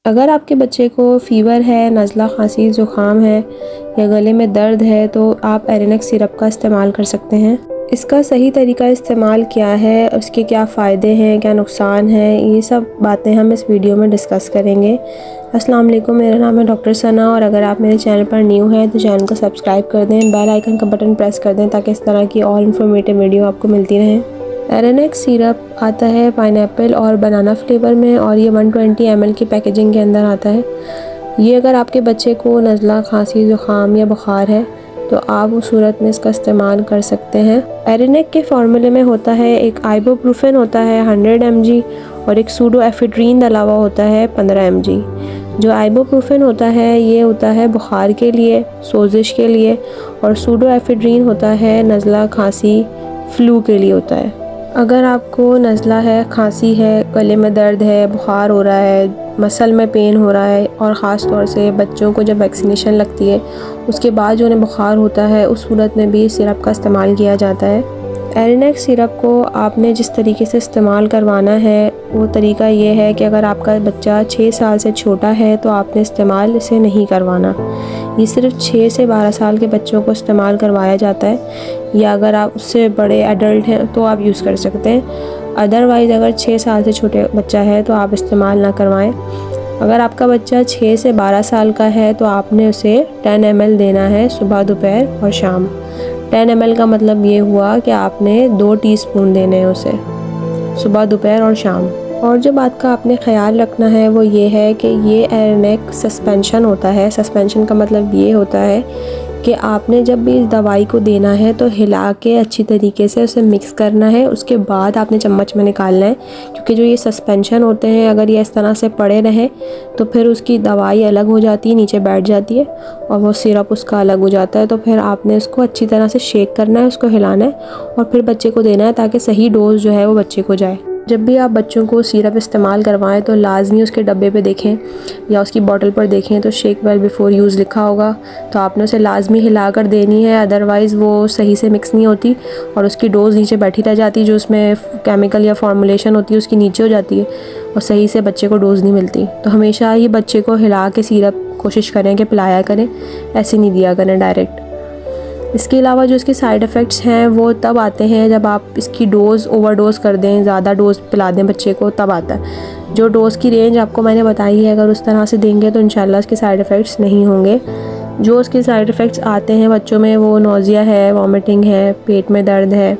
अगर आपके बच्चे को फ़ीवर है, नज़ला, खांसी, ज़ुकाम है या गले में दर्द है तो आप एरेनेक्स सिरप का इस्तेमाल कर सकते हैं। इसका सही तरीका इस्तेमाल क्या है, उसके क्या फ़ायदे हैं, क्या नुकसान हैं, ये सब बातें हम इस वीडियो में डिस्कस करेंगे। अस्सलाम वालेकुम, मेरा नाम है डॉक्टर सना और अगर आप मेरे चैनल पर न्यू हैं तो चैनल को सब्सक्राइब कर दें, बेल आइकन का बटन प्रेस कर दें ताकि इस तरह की और इन्फॉर्मेटिव वीडियो आपको मिलती रहें। एरेनेक्स सिरप आता है पाइनएप्पल और बनाना फ्लेवर में और ये 120 ml की पैकेजिंग के अंदर आता है। ये अगर आपके बच्चे को नज़ला, खांसी, ज़ुकाम या बुखार है तो आप उस सूरत में इसका इस्तेमाल कर सकते हैं। एरेनेक के फार्मूले में होता है एक आइबुप्रोफेन होता है 100 mg और एक सूडोएफेड्रीन अलावा होता है 15 mg। जो आइबुप्रोफेन होता है ये होता है बुखार के लिए, सोजिश के लिए और सूडोएफेड्रीन होता है नज़ला, खांसी, फ्लू के लिए होता है। अगर आपको नज़ला है, खांसी है, गले में दर्द है, बुखार हो रहा है, मसल में पेन हो रहा है और ख़ास तौर से बच्चों को जब वैक्सीनेशन लगती है उसके बाद जो उन्हें बुखार होता है उस सूरत में भी सिरप का इस्तेमाल किया जाता है। एरेनेक्स सिरप को आपने जिस तरीके से इस्तेमाल करवाना है वो तरीका ये है कि अगर आपका बच्चा 6 साल से छोटा है तो आपने इस्तेमाल इसे नहीं करवाना। ये सिर्फ 6 से 12 साल के बच्चों को इस्तेमाल करवाया जाता है या अगर आप उससे बड़े एडल्ट हैं तो आप यूज़ कर सकते हैं। अदरवाइज़ अगर 6 साल से छोटे बच्चा है तो आप इस्तेमाल ना करवाएं। अगर आपका बच्चा 6 से 12 साल का है तो आपने उसे 10 ml देना है सुबह, दोपहर और शाम। 10 ml का मतलब ये हुआ कि आपने 2 टीस्पून देने हैं उसे सुबह, दोपहर और शाम। और जो बात का आपने ख्याल रखना है वो ये है कि ये एरेनेक सस्पेंशन होता है। सस्पेंशन का मतलब ये होता है कि आपने जब भी इस दवाई को देना है तो हिला के अच्छी तरीके से उसे मिक्स करना है, उसके बाद आपने चम्मच में निकालना है क्योंकि जो ये सस्पेंशन होते हैं अगर ये इस तरह से पड़े रहें तो फिर उसकी दवाई अलग हो जाती है, नीचे बैठ जाती है और वो सिरप उसका अलग हो जाता है। तो फिर आपने उसको अच्छी तरह से शेक करना है, उसको हिलाना है और फिर बच्चे को देना है ताकि सही डोज जो है वो बच्चे को जाए। जब भी आप बच्चों को सिरप इस्तेमाल करवाएं तो लाजमी उसके डब्बे पे देखें या उसकी बोतल पर देखें तो शेक वेल बिफ़ोर यूज़ लिखा होगा तो आपने उसे लाजमी हिलाकर देनी है, अदरवाइज़ वो सही से मिक्स नहीं होती और उसकी डोज़ नीचे बैठी रह जाती है। जो उसमें केमिकल या फॉर्मुलेशन होती है उसकी नीचे हो जाती है और सही से बच्चे को डोज़ नहीं मिलती। तो हमेशा ये बच्चे को हिला के सिरप कोशिश करें कि पिलाया करें, ऐसे नहीं दिया करें डायरेक्ट। इसके अलावा जो इसके साइड इफ़ेक्ट्स हैं वो तब आते हैं जब आप इसकी डोज़ ओवरडोज़ कर दें, ज़्यादा डोज़ पिला दें बच्चे को, तब आता है। जो डोज़ की रेंज आपको मैंने बताई है अगर उस तरह से देंगे तो इंशाल्लाह इसके साइड इफ़ेक्ट्स नहीं होंगे। जो उसके साइड इफ़ेक्ट्स आते हैं बच्चों में वो नोज़िया है, वॉमिटिंग है, पेट में दर्द है,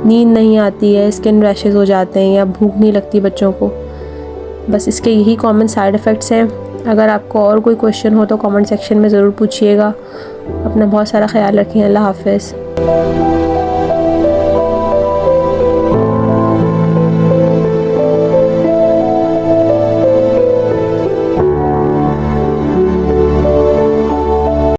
नींद नहीं आती है, स्किन रैशेज़ हो जाते हैं या भूख नहीं लगती बच्चों को। बस इसके यही कॉमन साइड इफ़ेक्ट्स हैं। अगर आपको और कोई क्वेश्चन हो तो कमेंट सेक्शन में ज़रूर पूछिएगा। अपना बहुत सारा ख्याल रखिए। अल्लाह हाफ़िज़।